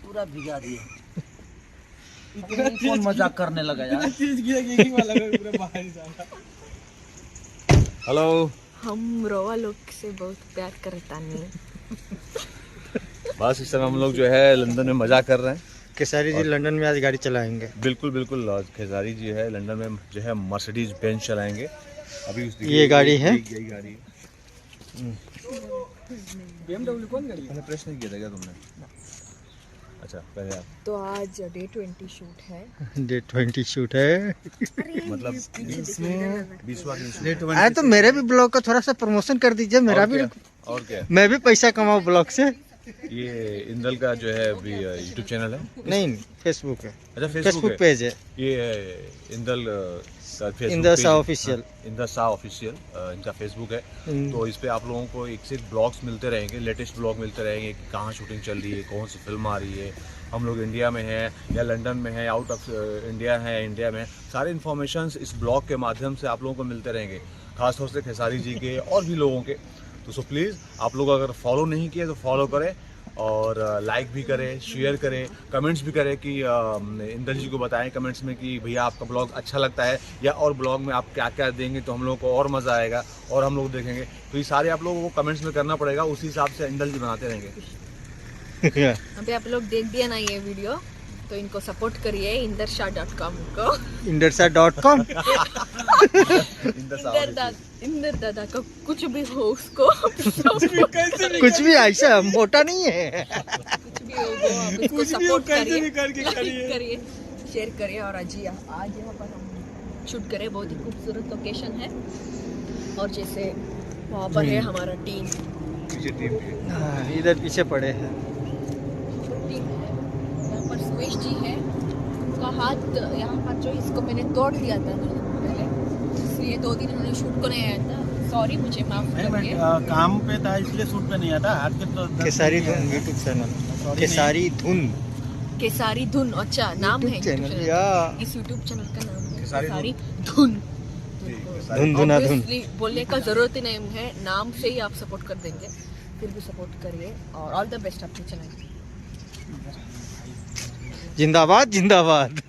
पूरा भिगा दिए। इतने कौन मजाक करने लगा यार। हेलो, हम रोवा लोग से बहुत प्यार करता नहीं। बस इस समय हम लोग जो है लंदन में मजा कर रहे हैं। केसारी जी लंदन में आज गाड़ी चलाएंगे। बिल्कुल बिल्कुल, आज खेसारी जी है लंदन में जो है मर्सिडीज बेंज चलाएंगे। अभी ये गाड़ी है, यही गाड़ी है। BMW कौन गाड़ी है? मैंने प्रेस नहीं किया था क्या तुमने? अच्छा पहले आप। तो आज डे 20 शूट है। डे 20 शूट है। मतलब इसमें 20वां दिन अरे तो मेरे भी ब्लॉग का थोड़ा सा प्रमोशन कर दीजिए, मेरा भी। और क्या, मैं भी पैसा कमाऊँ ब्लॉग से। ये इंदल का जो है अभी यूट्यूब चैनल है। नहीं, फेसबुक है। अच्छा फेसबुक पेज है। ये इंदल इंदल शाह ऑफिशियल। इंदल शाह ऑफिशियल इनका फेसबुक है। तो इस पे आप लोगों को एक से एक ब्लॉग्स मिलते रहेंगे, लेटेस्ट ब्लॉग मिलते रहेंगे कि कहाँ शूटिंग चल रही है, कौन सी फिल्म आ रही है, हम लोग इंडिया में हैं या लंदन में हैं, आउट ऑफ इंडिया है, इंडिया में। सारे इन्फॉर्मेशंस इस ब्लॉग के माध्यम से आप लोगों को मिलते रहेंगे, खासतौर से खेसारी जी के और भी लोगों के। तो सो प्लीज़ आप लोग अगर फॉलो नहीं किए तो फॉलो करें और लाइक भी करें, शेयर करें, कमेंट्स भी करें कि इंदल जी को बताएं कमेंट्स में कि भैया आपका ब्लॉग अच्छा लगता है या और ब्लॉग में आप क्या क्या देंगे तो हम लोगों को और मज़ा आएगा और हम लोग देखेंगे। तो ये सारे आप लोगों को कमेंट्स में करना पड़ेगा, उसी हिसाब से इंदल जी बनाते रहेंगे। अभी आप लोग देख दिया ना ये वीडियो, तो इनको सपोर्ट करिए indersha.com को। indersha.com। इंदर दादा का कुछ भी हो उसको कुछ भी ऐसा मोटा नहीं है। कुछ भी हो वो आप इसको सपोर्ट करिए, करिए, शेयर करिए। और आज यहाँ पर हम शूट करें, बहुत ही खूबसूरत लोकेशन है। और जैसे वहाँ पर है हमारा टीम, इधर पीछे पड़े हैं। टीम है यहाँ पर। सुरेश जी है, उनका हाथ यहाँ पर जो इसको मैंने तोड़ दिया था पहले, इसलिए 2 दिन उन्होंने शूट को नहीं आया था। सॉरी, मुझे माफ करिए। काम पे था इसलिए शूट पे नहीं आता। हाथ के तो केसारी धुन यूट्यूब चैनल। केसारी धुन, केसारी धुन, अच्छा नाम है चैनल। इस यूट्यूब चैनल का नाम है केसारी केसारी धुन। धुन धुना धुन। Obviously, बोलने का जरूरत ही नहीं है, नाम से ही आप सपोर्ट कर देंगे। फिर भी सपोर्ट करिए और ऑल द बेस्ट आपके चैनल। जिंदाबाद जिंदाबाद।